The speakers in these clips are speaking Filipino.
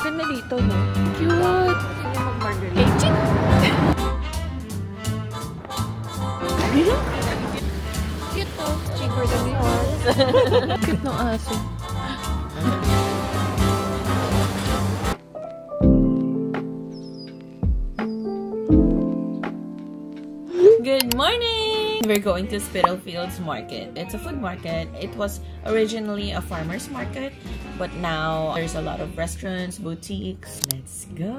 Ganda dito, no? Cute! Sige, mag-margarita. Cute to. Cheaper than yours. Cute ng aso. Good morning! We're going to Spitalfields Market. It's a food market. It was originally a farmer's market, but now there's a lot of restaurants, boutiques. Let's go!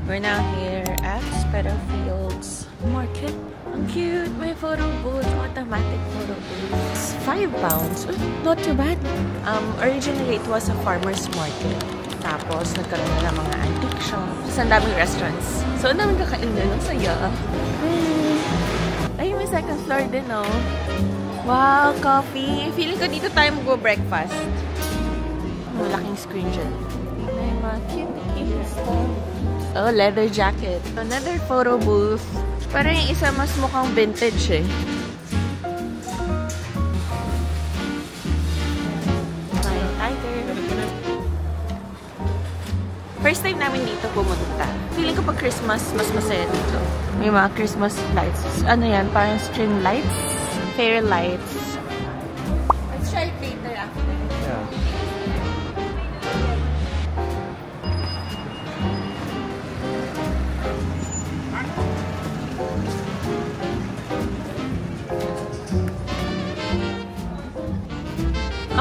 We're now here at Spitalfields Market. Ang cute! May photo booth, automatic photo booth. £5. Not too bad. Originally, it was a farmer's market. Tapos, nagkaroon na ng mga antique shops. Ang daming restaurants. So, ang daming kakain din. Ang saya. Ay, may second floor din, oh. Wow, coffee. Feeling ko dito tayo mag-breakfast. Malaking screen dyan. May mga cute stuff. Oh, leather jacket. Another photo booth. Parang yung isa mas mukhang vintage eh. First time namin dito pumunta. Feeling ko pag Christmas, mas masaya dito. May mga Christmas lights. Ano yan? Parang string lights. Fair lights. Let's try it later after. Yeah.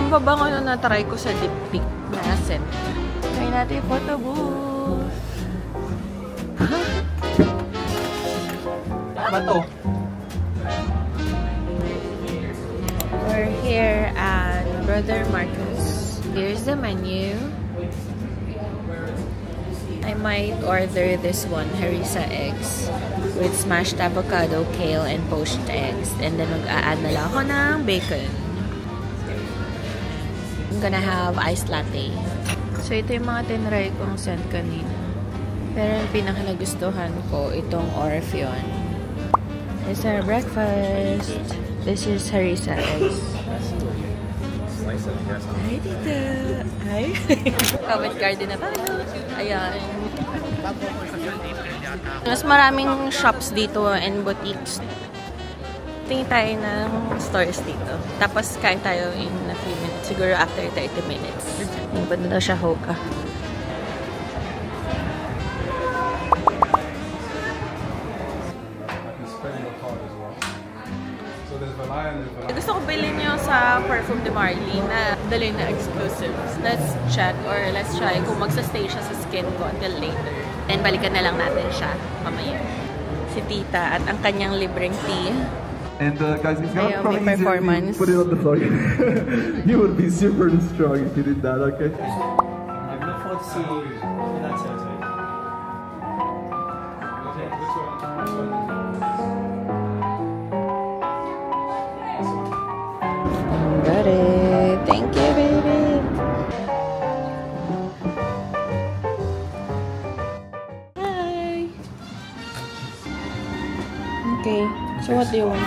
Ang babango na na-try ko sa Diptyque na scent. Try natin yung photo booth. Bato. We're here at Brother Marcos. Here's the menu. I might order this one, harissa eggs, with smashed avocado, kale, and poached eggs. And then mag-a-add na lang ako ng bacon. I'm gonna have iced latte. So, ito yung mga tinry kong scent kanina. Pero yung pinakalagustuhan ko, itong Orpheon. It's our breakfast. This is harissa eggs. Hi, Tita! Hi! Covent Garden na tayo. Ayan. Mas maraming shops dito and boutiques. Tingin tayo ng stores dito. Tapos kain tayo in a few minutes. Siguro after 30 minutes. Yung pa na daw siya hoka. Gusto ko bilhin nyo sa Perfume de Marly na dali na exclusives. Let's check or let's try kung magsa-stay siya sa skin ko until later. And balikan na lang natin siya mamaya. Si Tita at ang kanyang libreng tea. And guys, it's not probably easy performance. Put it on the floor. You would be super strong if you did that, okay? I look forward to seeing you in that territory. Okay, which one? Got it. Thank you, baby. Hi. Okay, so what do you want?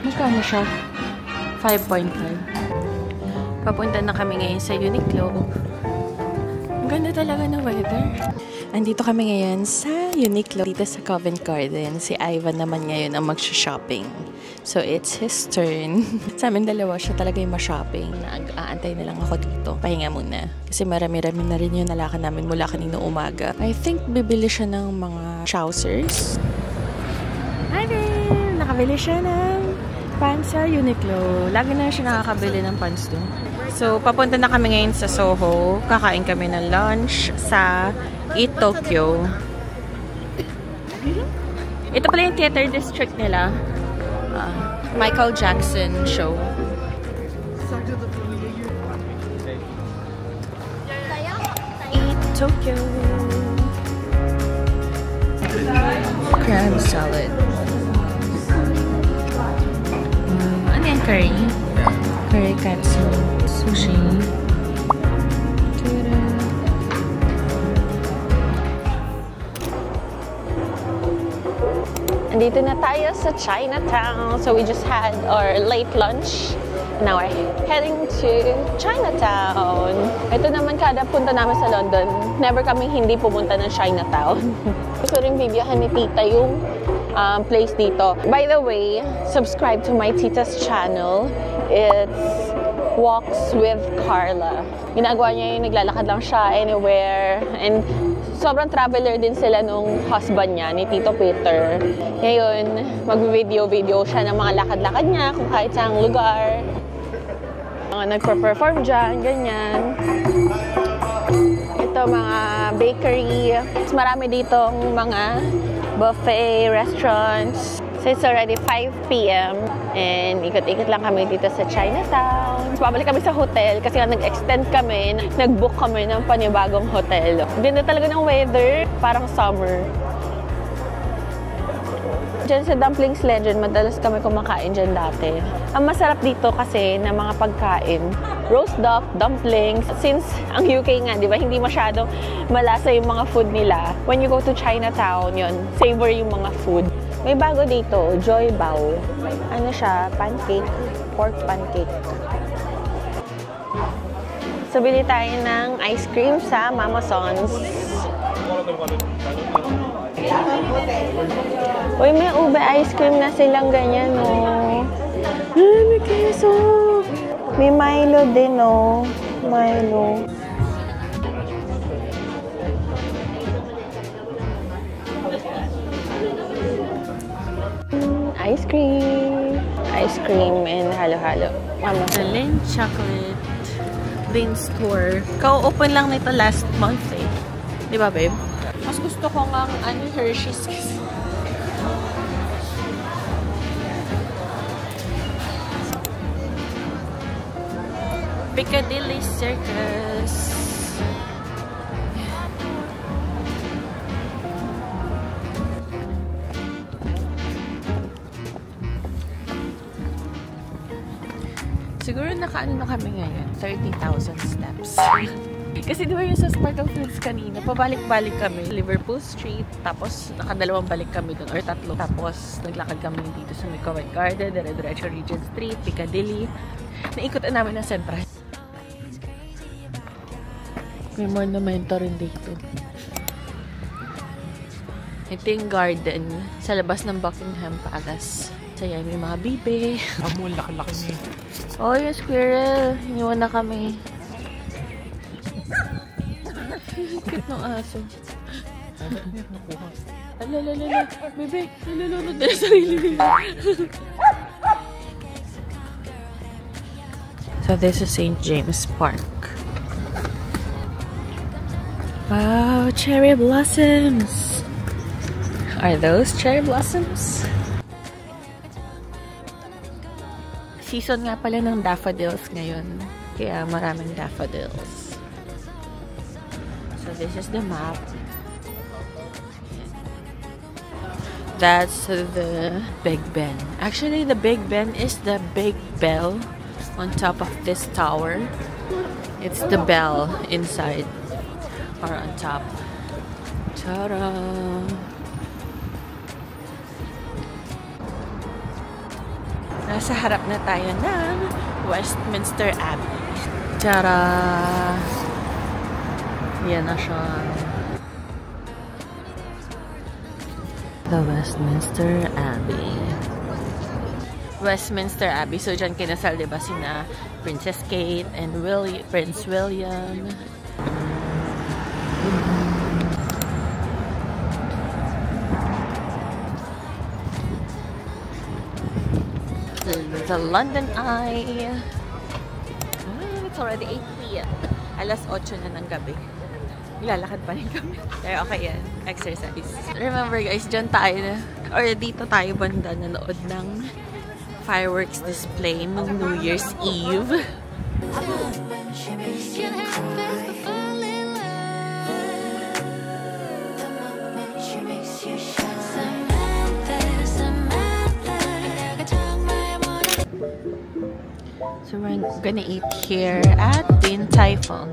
Magkano siya? 5.5. Papunta na kami ngayon sa Uniqlo. Ang ganda talaga ng weather. Andito kami ngayon sa Uniqlo, dito sa Covent Garden. Si Ivan naman ngayon ang mag-shopping. So, it's his turn. Sa amin dalawa, siya talaga yung ma-shopping. Nag-aantay na lang ako dito. Pahinga muna. Kasi marami-rami na rin yung nalakan namin mula kanina umaga. I think bibili siya ng mga trousers. Hi there! Nakabili siya ng pants sa Uniqlo. Lagi na siya nakakabili ng pants doon. So, papunta na kami ngayon sa Soho. Kakain kami ng lunch sa Eat Tokyo. Ito pala yung theater district nila. Michael Jackson show. Eat Tokyo. Crab salad. Ano yan? Curry? Curry katsu. Sushi. Andito na tayo sa Chinatown. So we just had our late lunch. Now we're heading to Chinatown. Ito naman kada punta namin sa London. Never kaming hindi pumunta ng Chinatown. Gusto rin videohan ni Tita yung place dito. By the way, subscribe to my Tita's channel. It's Walks with Carla. Ginagawa niya yung naglalakad lang siya anywhere. And sobrang traveler din sila nung husband niya, ni Tito Peter. Ngayon, mag-video siya ng mga lakad-lakad niya kung kahit saang lugar. Mga nagpa-perform dyan, ganyan. Ito, mga bakery. Marami ditong mga buffet restaurants. So it's already 5 p.m. and ikot-ikot lang kami dito sa Chinatown. So, babalik kami sa hotel kasi nga nag-extend kami, nag-book kami ng panibagong hotel. Ganda talaga ng weather, parang summer. Diyan sa Dumplings Legend, madalas kami kumakain dyan dati. Ang masarap dito kasi na mga pagkain, roast duck, dumplings. Since ang UK nga, di ba, hindi masyadong malasa yung mga food nila. When you go to Chinatown, yun, savor yung mga food. May bago dito, Joy Bao. Ano siya? Pancake. Pork pancake. So, bili tayo ng ice cream sa Mama Son's. Uy, may ube ice cream na silang ganyan, no? May keso! May Milo din, no? Milo. Ice cream. Ice cream and halo-halo. Mama. The Lindt Chocolate Bean Store. Ka-open lang nito last month eh. Di ba, babe? Mas gusto ko nga Hershey's. Piccadilly Circus. Siguro nakaano na kami ngayon, 30,000 steps. Kasi di ba yung sa Sparkle Fields kanina, pabalik-balik kami. Liverpool Street, tapos nakadalawang balik kami doon, or tatlo. Tapos naglakad kami dito sa Covent Garden, dire-diretso Regent Street, Piccadilly. Naikutan namin ng Central. May monumento rin dito. Ito yung garden sa labas ng Buckingham Palace. Saya, may mga bibe. Amo, laki-laki niya. Oh, yung squirrel. Iniwan na kami. Cute ng aso. Alalala. Bebe, nalulunod na sarili nila. So, this is St. James Park. Wow, cherry blossoms. Are those cherry blossoms? Season nga pala ng daffodils ngayon. Kaya maraming daffodils. So this is the map. That's the Big Ben. Actually, the Big Ben is the big bell on top of this tower. It's the bell inside or on top. Ta-da! Nasa harap na tayo ng Westminster Abbey. Tara! Yan na siya. The Westminster Abbey. Westminster Abbey. So, dyan kinasal, diba, sina Princess Kate and Prince William. The London Eye. It's already 8 p.m. Alas 8 na ng gabi. Lalakad pa rin kami. Pero okay yan. Exercise. Remember guys, dyan tayo or dito tayo banda nanood ng fireworks display ng New Year's Eve. So we're gonna eat here at Din Tai Fung.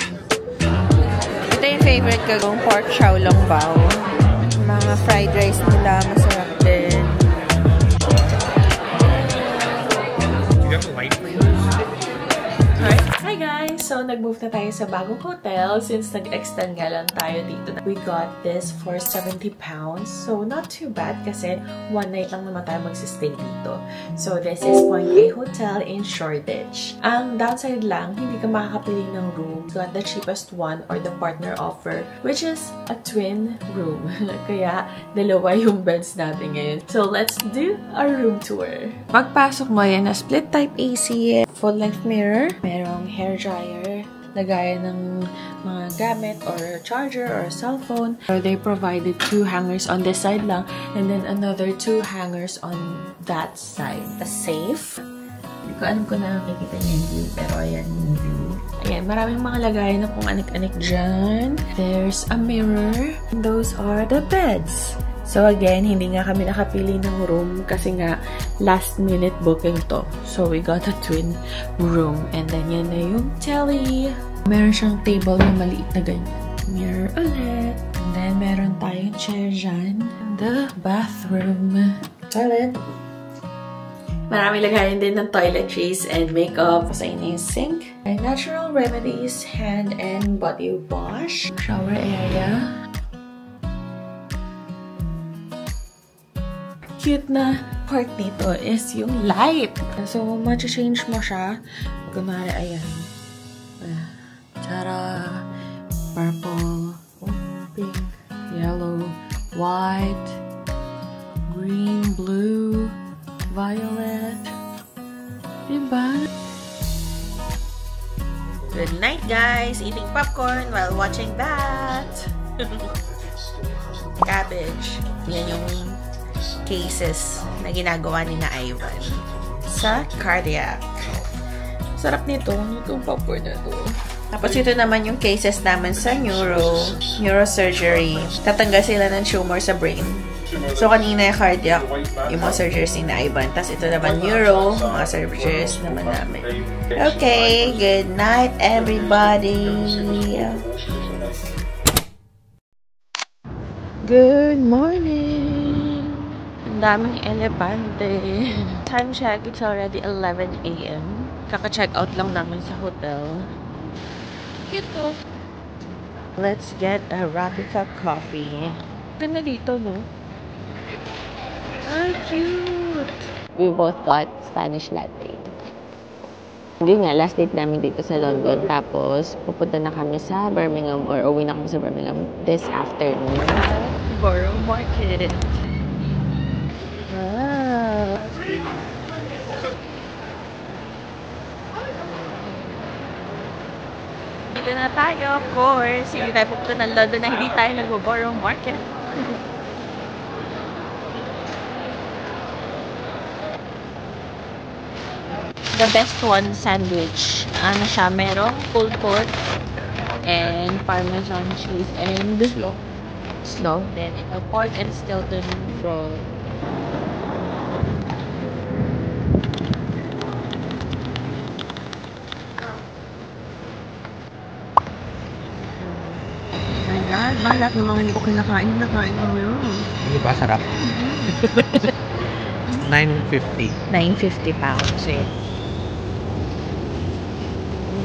Ito yung favorite ko, yung pork chow long bao. Mga fried rice nila, masarap din. So, nag-move na tayo sa bagong hotel since nag-extend nga lang tayo dito. We got this for 70 pounds. So, not too bad kasi one night lang naman tayo magsistay dito. So, this is Point A Hotel in Shoreditch. Ang downside lang, hindi ka makakapili ng room. We got the cheapest one or the partner offer, which is a twin room. Kaya, dalawa yung beds natin ngayon. So, let's do a room tour. Pagpasok mo yan na split type AC, full length mirror, merong hair dryer, lagayan ng mga gamit or charger or cellphone. So they provided 2 hangers on this side lang and then another 2 hangers on that side. A safe. Hindi ko alam kung nakikita niya yung view, pero ayan yung view. Ayan, maraming mga lagayan na kung anik-anik dyan. There's a mirror. And those are the beds. So again, hindi nga kami nakapili ng room kasi nga last minute booking to. So we got a twin room. And then yan na yung telly. Meron siyang table na maliit na ganyan. Mirror ulit. And then meron tayong chair dyan. The bathroom. Toilet. Marami lagayan din ng toiletries and makeup. Sa inyo yung sink. And natural remedies, hand and body wash. Shower area. Cute na part dito is yung light. So, ma-change mo siya. Kunwari, ayan. Tara. Purple. Pink. Yellow. White. Green. Blue. Violet. Diba? Good night, guys. Eating popcorn while watching that. Cabbage. Yan yung cases na ginagawa ni na Ivan sa cardiac. Sarap nito. Itong popcorn na to. Tapos ito naman yung cases naman sa neurosurgery. Tatanggal sila ng tumor sa brain. So kanina yung cardiac, yung mga surgeries ni na Ivan. Tapos ito naman neuro, mga surgeries naman namin. Okay, good night everybody. Good morning. Daming elepante. Time check, it's already 11 a.m. Kaka-check out lang namin sa hotel. Cute. Let's get a Arabica coffee. Ganda dito, no? Ah, cute! We both got Spanish latte. Hindi nga, last date namin dito sa London. Tapos, pupunta na kami sa Birmingham or uwi na kami sa Birmingham this afternoon. Borough Market. Wow! Dito na tayo, of course. Hindi tayo pupunta ng London na hindi tayo nag-Borough Market. The best one, sandwich. Ano siya, merong pulled pork and parmesan cheese and slaw. Then, pork and Stilton roll. My God, lahat ng mga hindi ko kinakain mo yun. Hindi ba sarap? 950. 950 pounds, eh.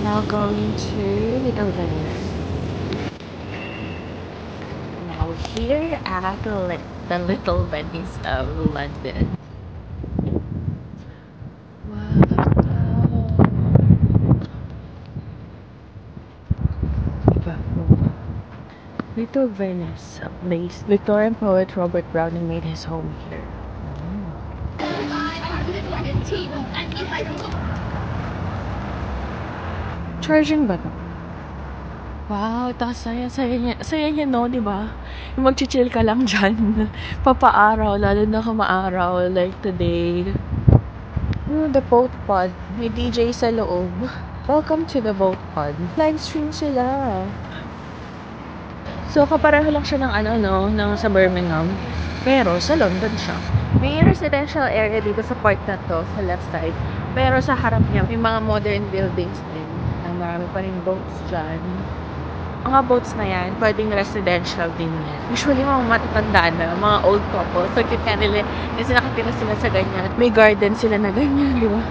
Now going to Little Venice. Now here at the Little Venice of London. Wow. Little Venice, a place Victorian poet Robert Browning made his home here. Charging ba to? Wow, tapos saya niya, no, di ba? Mag-chill ka lang dyan. Papaaraw, lalo na kung maaraw, like today. The boat pod. May DJ sa loob. Welcome to the boat pod. Live stream sila. So, kapareho lang siya ng ng sa Birmingham. Pero, sa London siya. May residential area dito sa part na to, sa left side. Pero sa harap niya, may mga modern buildings din. Marami pa rin boats dyan. Mga boats na yan, pwedeng residential din yan. Usually, mga matatanda na, mga old couple. So, kaya nila, kasi nakatira sila sa ganyan. May garden sila na ganyan, di ba?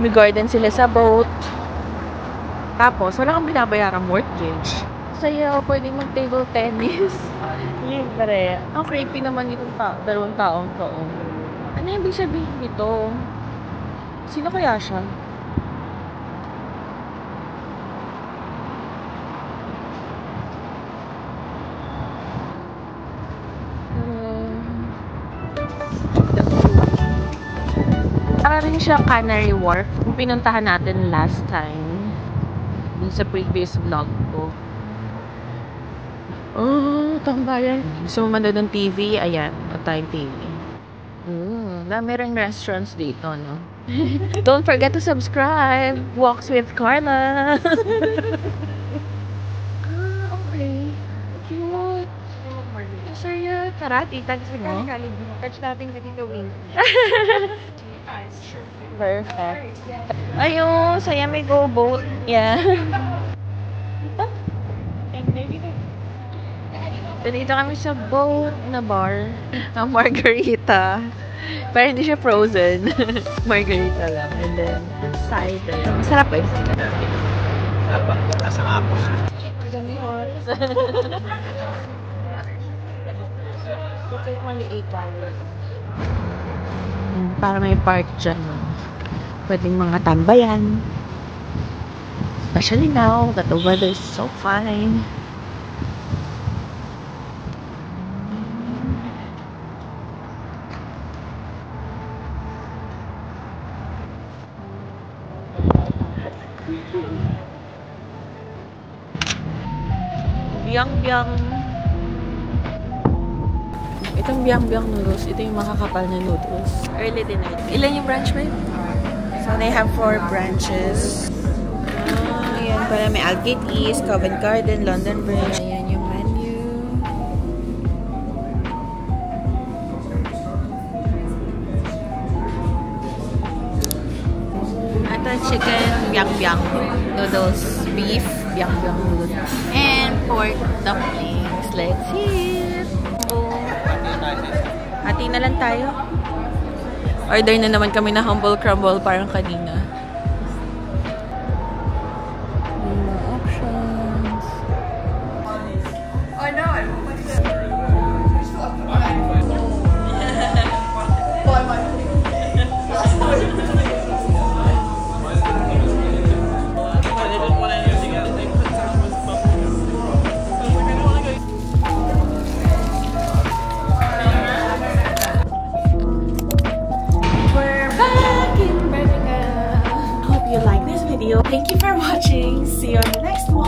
May garden sila sa boat. Tapos, wala kang binabayarang mortgage. Sa'yo, pwedeng mag-table tennis. Libre. Ang creepy naman itong dalawang taong to. Ano ibig sabihin nito? Sino kaya siya? Para rin siya Canary Wharf. Kung pinuntahan natin last time. Dun sa previous vlog ko. Oh, tambayan. Gusto mo manood ng TV? Ayan, tayong TV. Dami rin restaurants dito, no? Don't forget to subscribe. Walks with Carla. Okay. Cute. Saya. Tara, tita. Gusto mo? Catch natin sa Tito Wing. Perfect. Ayun, saya may go boat. Yeah. Dito kami sa boat na bar. Ang margarita. Pero hindi siya frozen. Margarita lang. And then, cider. Masarap eh. Lasang apos. Para may park dyan. Pwedeng mga tambayan. Especially now that the weather is so fine. Biang-biang. Itong biang-biang noodles, ito yung makakapal na noodles. Early dinner. Ilan yung branch mo? So, they have 4 branches. Ayan, para may Aldgate East, Covent Garden, London Bridge. Ayan yung menu. Ito chicken biang-biang noodles. Beef biang-biang noodles. And pork dumplings. Let's eat! Hati na lang tayo. Order na naman kami na humble crumble parang kanina. Options. Oh no, Thank you for watching. See you on the next one.